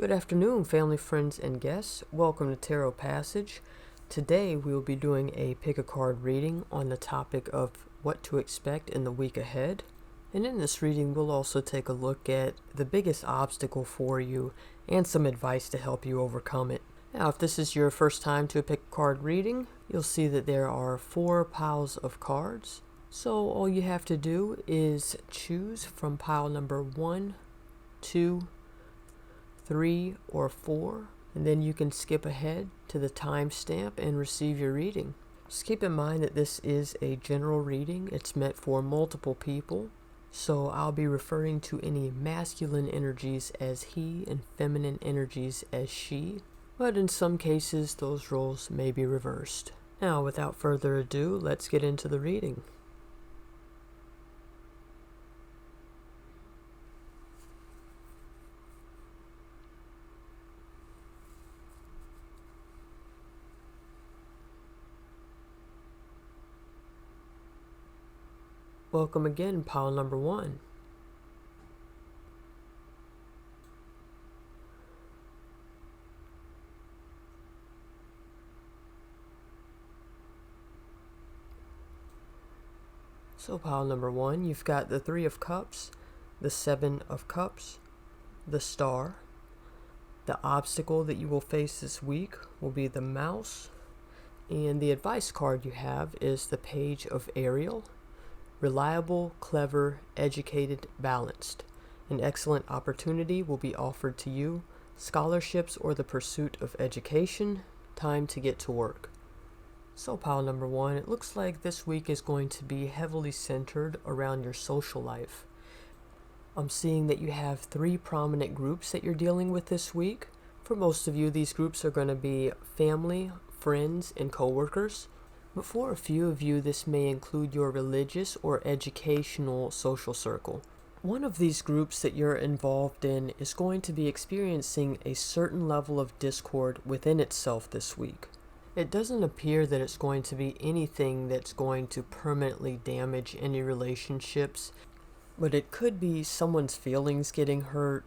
Good afternoon, family, friends, and guests. Welcome to Tarot Passage. Today we will be doing a pick a card reading on the topic of what to expect in the week ahead. And in this reading, we'll also take a look at the biggest obstacle for you and some advice to help you overcome it. Now, if this is your first time to a pick a card reading, you'll see that there are 4 piles of cards. So all you have to do is choose from pile number 1, 2, 3, or 4, and then you can skip ahead to the timestamp and receive your reading. Just keep in mind that this is a general reading. It's meant for multiple people, so I'll be referring to any masculine energies as he and feminine energies as she, but in some cases those roles may be reversed. Now, without further ado, let's get into the reading. Welcome again, pile number 1. So pile number 1, you've got the 3 of Cups, the 7 of Cups, the Star. The obstacle that you will face this week will be the Mouse. And the advice card you have is the Page of Ariel. Reliable, clever, educated, balanced. An excellent opportunity will be offered to you. Scholarships or the pursuit of education. Time to get to work. So pile number 1, it looks like this week is going to be heavily centered around your social life. I'm seeing that you have 3 prominent groups that you're dealing with this week. For most of you, these groups are going to be family, friends, and coworkers. But for a few of you, this may include your religious or educational social circle. One of these groups that you're involved in is going to be experiencing a certain level of discord within itself this week. It doesn't appear that it's going to be anything that's going to permanently damage any relationships, but it could be someone's feelings getting hurt,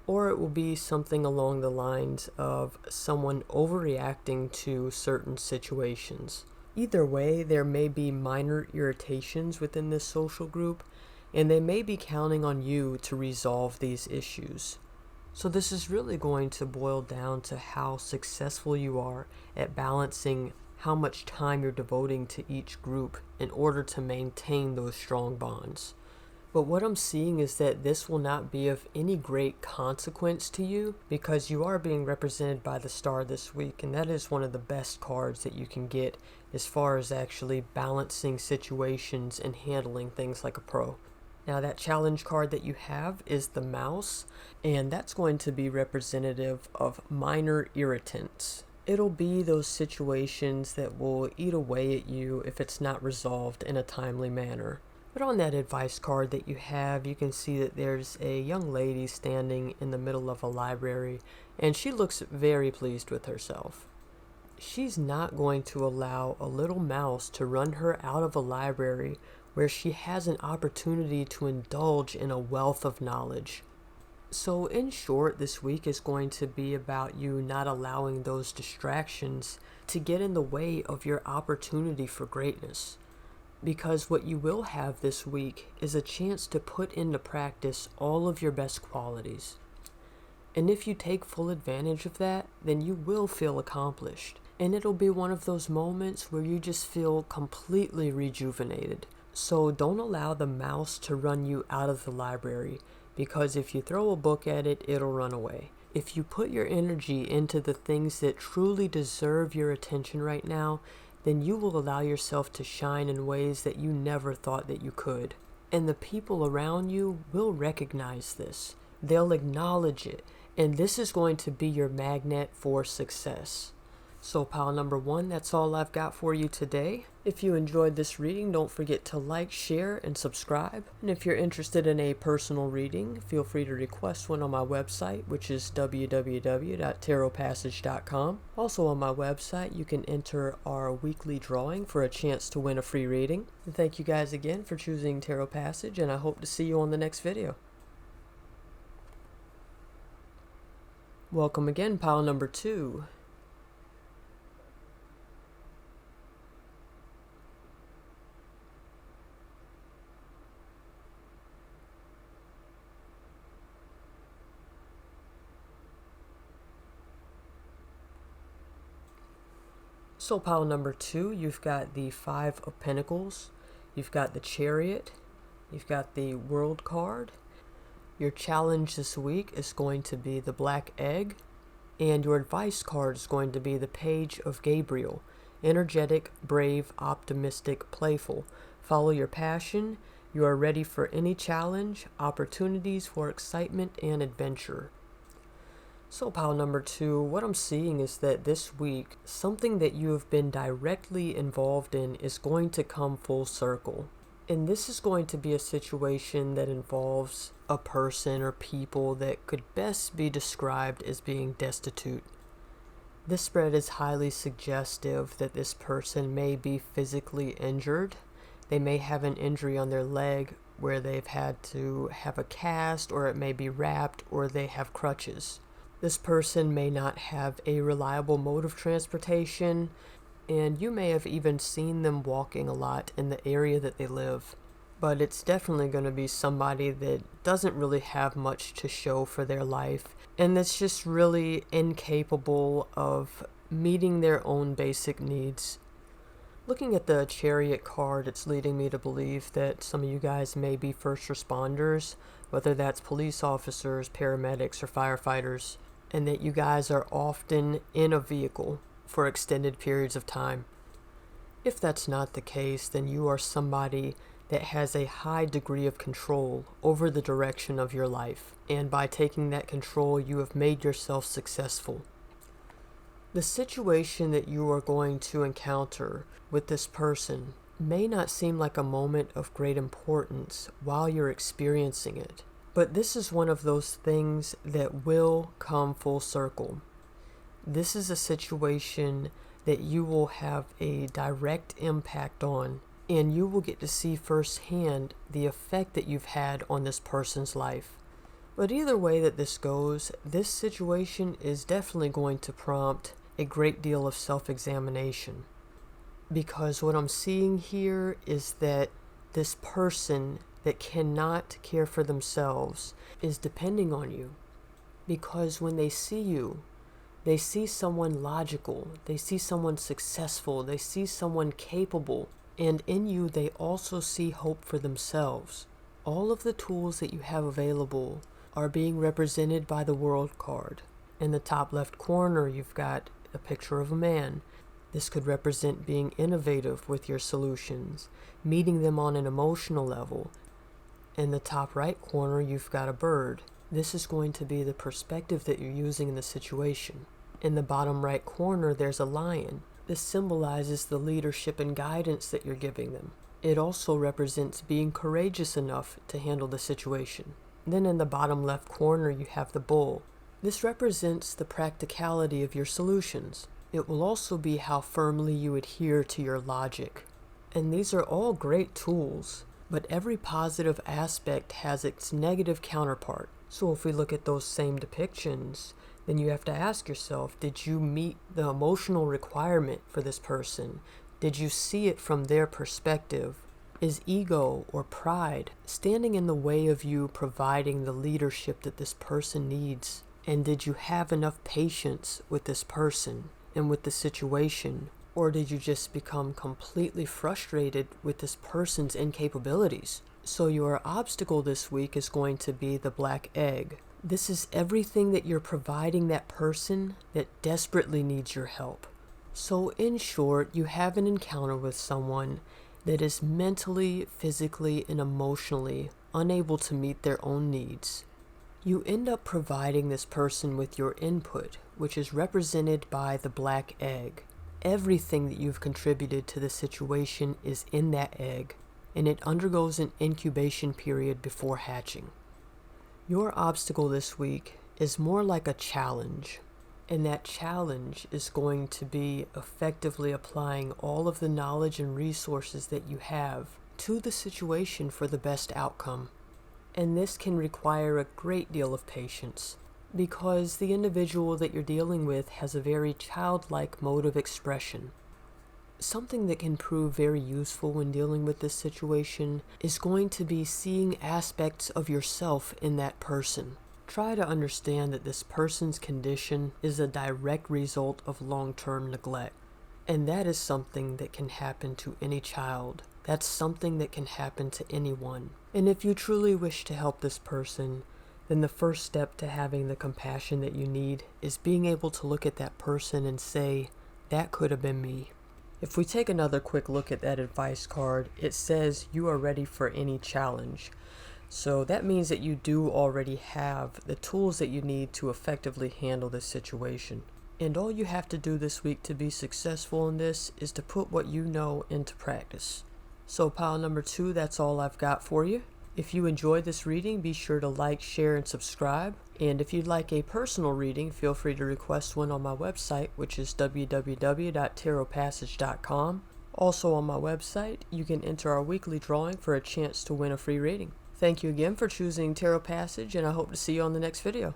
or it will be something along the lines of someone overreacting to certain situations. Either way, there may be minor irritations within this social group, and they may be counting on you to resolve these issues. So this is really going to boil down to how successful you are at balancing how much time you're devoting to each group in order to maintain those strong bonds. But what I'm seeing is that this will not be of any great consequence to you because you are being represented by the Star this week, and that is one of the best cards that you can get as far as actually balancing situations and handling things like a pro. Now, that challenge card that you have is the Mouse, and that's going to be representative of minor irritants. It'll be those situations that will eat away at you if it's not resolved in a timely manner. But on that advice card that you have, you can see that there's a young lady standing in the middle of a library, and she looks very pleased with herself. She's not going to allow a little mouse to run her out of a library where she has an opportunity to indulge in a wealth of knowledge. So in short, this week is going to be about you not allowing those distractions to get in the way of your opportunity for greatness. Because what you will have this week is a chance to put into practice all of your best qualities. And if you take full advantage of that, then you will feel accomplished. And it'll be one of those moments where you just feel completely rejuvenated. So don't allow the mouse to run you out of the library, because if you throw a book at it, it'll run away. If you put your energy into the things that truly deserve your attention right now, then you will allow yourself to shine in ways that you never thought that you could. And the people around you will recognize this. They'll acknowledge it. And this is going to be your magnet for success. So pile number 1, that's all I've got for you today. If you enjoyed this reading, don't forget to like, share, and subscribe. And if you're interested in a personal reading, feel free to request one on my website, which is www.tarotpassage.com. Also on my website, you can enter our weekly drawing for a chance to win a free reading. And thank you guys again for choosing Tarot Passage, and I hope to see you on the next video. Welcome again, pile number 2. So pile number 2, you've got the 5 of Pentacles, you've got the Chariot, you've got the World card. Your challenge this week is going to be the Black Egg, and your advice card is going to be the Page of Gabriel. Energetic, brave, optimistic, playful. Follow your passion. You are ready for any challenge, opportunities for excitement and adventure. So pile number 2, what I'm seeing is that this week, something that you have been directly involved in is going to come full circle. And this is going to be a situation that involves a person or people that could best be described as being destitute. This spread is highly suggestive that this person may be physically injured. They may have an injury on their leg where they've had to have a cast, or it may be wrapped, or they have crutches. This person may not have a reliable mode of transportation, and you may have even seen them walking a lot in the area that they live. But it's definitely going to be somebody that doesn't really have much to show for their life, and that's just really incapable of meeting their own basic needs. Looking at the Chariot card, it's leading me to believe that some of you guys may be first responders, whether that's police officers, paramedics, or firefighters, and that you guys are often in a vehicle for extended periods of time. If that's not the case, then you are somebody that has a high degree of control over the direction of your life, and by taking that control, you have made yourself successful. The situation that you are going to encounter with this person may not seem like a moment of great importance while you're experiencing it, but this is one of those things that will come full circle. This is a situation that you will have a direct impact on, and you will get to see firsthand the effect that you've had on this person's life. But either way that this goes, this situation is definitely going to prompt a great deal of self-examination. Because what I'm seeing here is that this person that cannot care for themselves is depending on you. Because when they see you, they see someone logical, they see someone successful, they see someone capable, and in you they also see hope for themselves. All of the tools that you have available are being represented by the World card. In the top left corner, you've got a picture of a man. This could represent being innovative with your solutions, meeting them on an emotional level. In the top right corner, you've got a bird. This is going to be the perspective that you're using in the situation. In the bottom right corner, there's a lion. This symbolizes the leadership and guidance that you're giving them. It also represents being courageous enough to handle the situation. Then in the bottom left corner, you have the bull. This represents the practicality of your solutions. It will also be how firmly you adhere to your logic. And these are all great tools, but every positive aspect has its negative counterpart. So if we look at those same depictions, then you have to ask yourself, did you meet the emotional requirement for this person? Did you see it from their perspective? Is ego or pride standing in the way of you providing the leadership that this person needs? And did you have enough patience with this person and with the situation? Or did you just become completely frustrated with this person's incapabilities? So your obstacle this week is going to be the Black Egg. This is everything that you're providing that person that desperately needs your help. So in short, you have an encounter with someone that is mentally, physically, and emotionally unable to meet their own needs. You end up providing this person with your input, which is represented by the Black Egg. Everything that you've contributed to the situation is in that egg, and it undergoes an incubation period before hatching. Your obstacle this week is more like a challenge, and that challenge is going to be effectively applying all of the knowledge and resources that you have to the situation for the best outcome. And this can require a great deal of patience. because the individual that you're dealing with has a very childlike mode of expression. Something that can prove very useful when dealing with this situation is going to be seeing aspects of yourself in that person. Try to understand that this person's condition is a direct result of long-term neglect. And that is something that can happen to any child. That's something that can happen to anyone. And if you truly wish to help this person, then the first step to having the compassion that you need is being able to look at that person and say, that could have been me. If we take another quick look at that advice card, it says you are ready for any challenge. So that means that you do already have the tools that you need to effectively handle this situation. And all you have to do this week to be successful in this is to put what you know into practice. So pile number 2, that's all I've got for you. If you enjoyed this reading, be sure to like, share, and subscribe. And if you'd like a personal reading, feel free to request one on my website, which is www.tarotpassage.com. Also on my website, you can enter our weekly drawing for a chance to win a free reading. Thank you again for choosing Tarot Passage, and I hope to see you on the next video.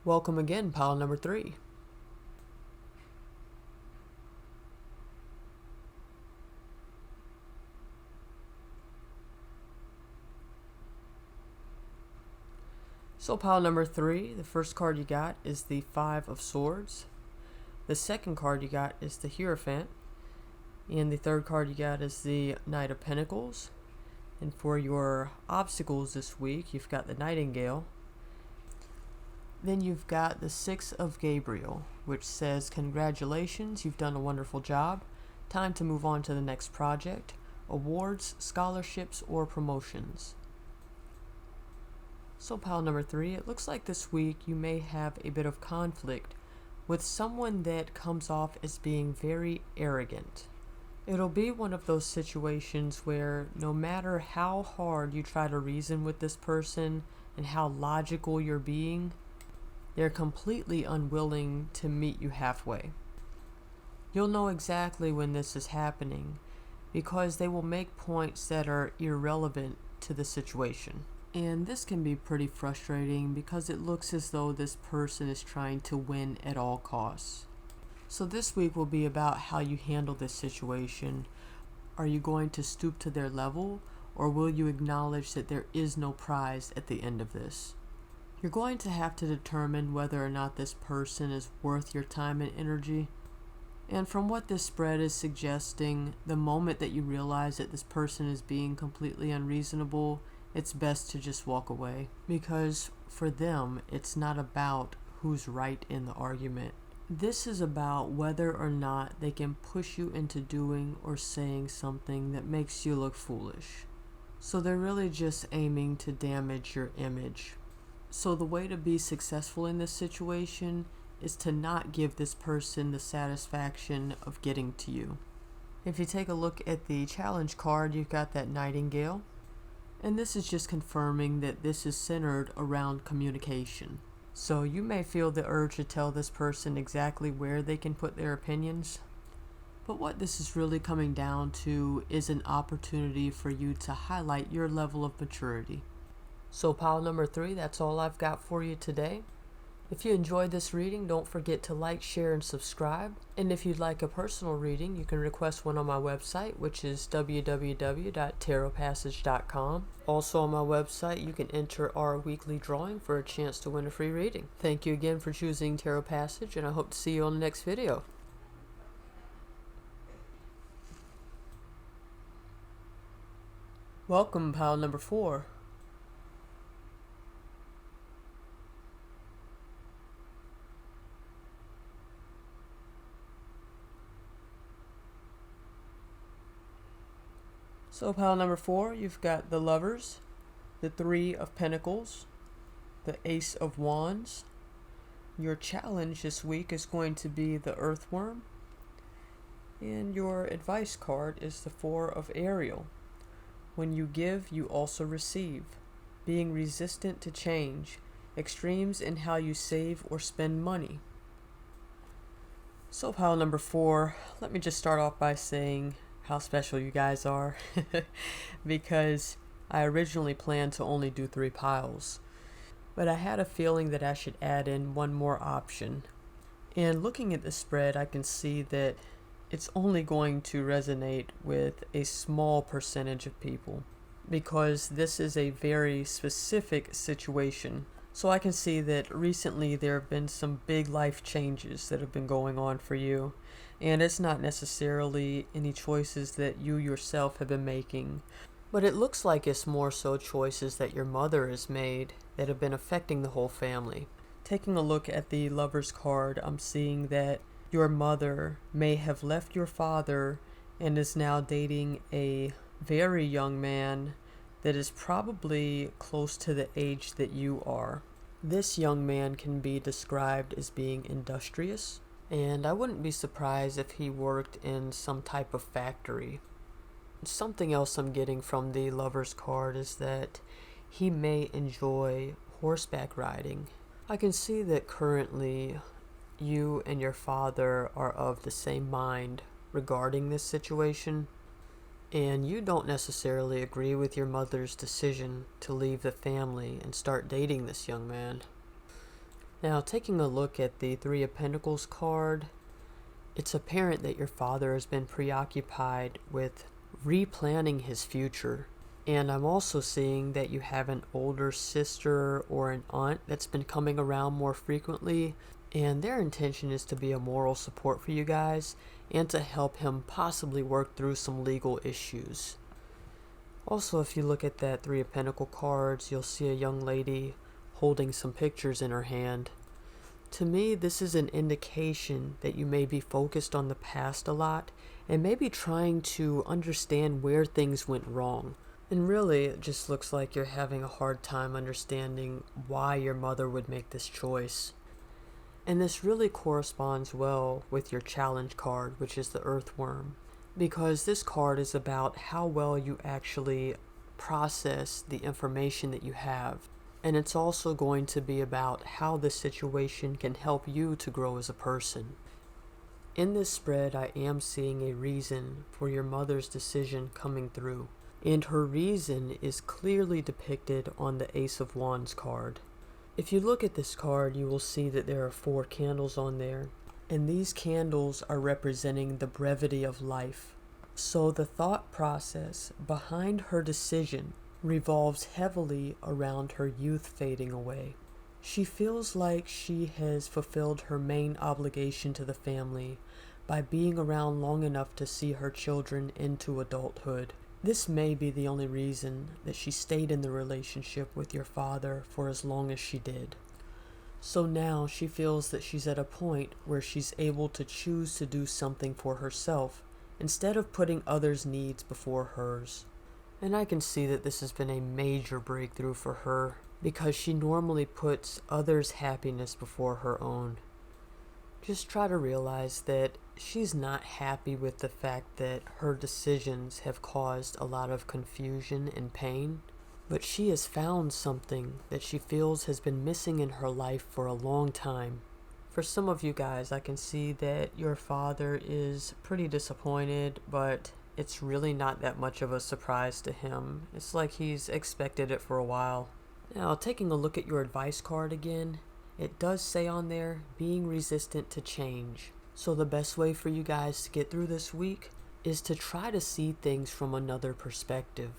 Welcome again, pile number 3. So pile number 3, the first card you got is the 5 of Swords. The second card you got is the Hierophant. And the third card you got is the Knight of Pentacles. And for your obstacles this week, you've got the Nightingale. Then you've got the 6 of Gabriel, which says, congratulations, you've done a wonderful job. Time to move on to the next project. Awards, scholarships, or promotions. So pile number 3, it looks like this week you may have a bit of conflict with someone that comes off as being very arrogant. It'll be one of those situations where no matter how hard you try to reason with this person and how logical you're being, they're completely unwilling to meet you halfway. You'll know exactly when this is happening because they will make points that are irrelevant to the situation. And this can be pretty frustrating because it looks as though this person is trying to win at all costs. So this week will be about how you handle this situation. Are you going to stoop to their level, or will you acknowledge that there is no prize at the end of this? You're going to have to determine whether or not this person is worth your time and energy. And from what this spread is suggesting, the moment that you realize that this person is being completely unreasonable, it's best to just walk away, because for them, it's not about who's right in the argument. This is about whether or not they can push you into doing or saying something that makes you look foolish. So they're really just aiming to damage your image. So the way to be successful in this situation is to not give this person the satisfaction of getting to you. If you take a look at the challenge card, you've got that Nightingale. And this is just confirming that this is centered around communication. So you may feel the urge to tell this person exactly where they can put their opinions. But what this is really coming down to is an opportunity for you to highlight your level of maturity. So pile number 3, that's all I've got for you today. If you enjoyed this reading, don't forget to like, share, and subscribe. And if you'd like a personal reading, you can request one on my website, which is www.tarotpassage.com. Also on my website, you can enter our weekly drawing for a chance to win a free reading. Thank you again for choosing Tarot Passage, and I hope to see you on the next video. Welcome, pile number 4. So pile number 4, you've got the Lovers, the 3 of Pentacles, the Ace of Wands. Your challenge this week is going to be the Earthworm. And your advice card is the 4 of Ariel. When you give, you also receive. Being resistant to change. Extremes in how you save or spend money. So pile number 4, let me just start off by saying how special you guys are, because I originally planned to only do 3 piles, but I had a feeling that I should add in one more option. And looking at the spread, I can see that it's only going to resonate with a small percentage of people because this is a very specific situation. So I can see that recently there have been some big life changes that have been going on for you. And it's not necessarily any choices that you yourself have been making, but it looks like it's more so choices that your mother has made that have been affecting the whole family. Taking a look at the Lover's card, I'm seeing that your mother may have left your father and is now dating a very young man that is probably close to the age that you are. This young man can be described as being industrious, and I wouldn't be surprised if he worked in some type of factory. Something else I'm getting from the Lover's card is that he may enjoy horseback riding. I can see that currently you and your father are of the same mind regarding this situation, and you don't necessarily agree with your mother's decision to leave the family and start dating this young man. Now, taking a look at the Three of Pentacles card, it's apparent that your father has been preoccupied with replanning his future. And I'm also seeing that you have an older sister or an aunt that's been coming around more frequently, and their intention is to be a moral support for you guys and to help him possibly work through some legal issues. Also, if you look at that Three of Pentacles cards, you'll see a young lady holding some pictures in her hand. To me, this is an indication that you may be focused on the past a lot and maybe trying to understand where things went wrong. And really, it just looks like you're having a hard time understanding why your mother would make this choice. And this really corresponds well with your challenge card, which is the Earthworm, because this card is about how well you actually process the information that you have. And it's also going to be about how the situation can help you to grow as a person. In this spread, I am seeing a reason for your mother's decision coming through. And her reason is clearly depicted on the Ace of Wands card. If you look at this card, you will see that there are 4 candles on there, and these candles are representing the brevity of life. So the thought process behind her decision revolves heavily around her youth fading away. She feels like she has fulfilled her main obligation to the family by being around long enough to see her children into adulthood. This may be the only reason that she stayed in the relationship with your father for as long as she did. So now she feels that she's at a point where she's able to choose to do something for herself instead of putting others' needs before hers. And I can see that this has been a major breakthrough for her because she normally puts others' happiness before her own. Just try to realize that she's not happy with the fact that her decisions have caused a lot of confusion and pain, but she has found something that she feels has been missing in her life for a long time. For some of you guys, I can see that your father is pretty disappointed, but it's really not that much of a surprise to him. It's like he's expected it for a while. Now, taking a look at your advice card again, it does say on there, being resistant to change. So the best way for you guys to get through this week is to try to see things from another perspective.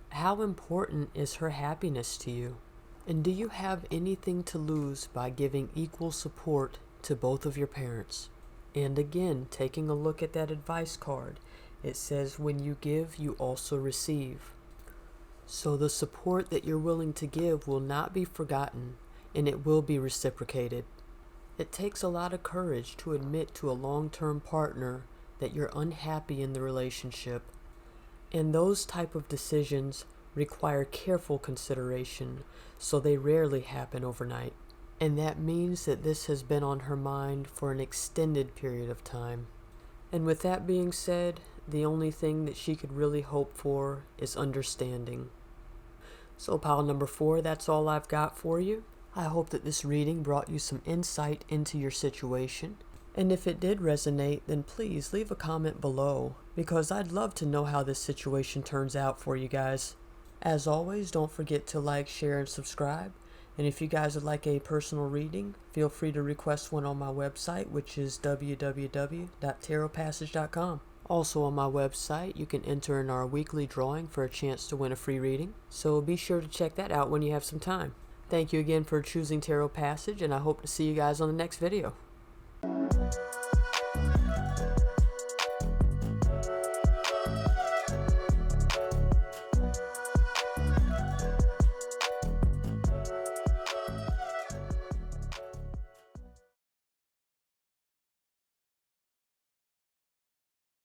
How important is her happiness to you? And do you have anything to lose by giving equal support to both of your parents? And again, taking a look at that advice card, it says when you give, you also receive. So the support that you're willing to give will not be forgotten, and it will be reciprocated. It takes a lot of courage to admit to a long-term partner that you're unhappy in the relationship, and those type of decisions require careful consideration, so they rarely happen overnight. And that means that this has been on her mind for an extended period of time. And with that being said, the only thing that she could really hope for is understanding. So pile number 4, that's all I've got for you. I hope that this reading brought you some insight into your situation. And if it did resonate, then please leave a comment below, because I'd love to know how this situation turns out for you guys. As always, don't forget to like, share, and subscribe. And if you guys would like a personal reading, feel free to request one on my website, which is www.tarotpassage.com. Also on my website, you can enter in our weekly drawing for a chance to win a free reading, so be sure to check that out when you have some time. Thank you again for choosing Tarot Passage, and I hope to see you guys on the next video.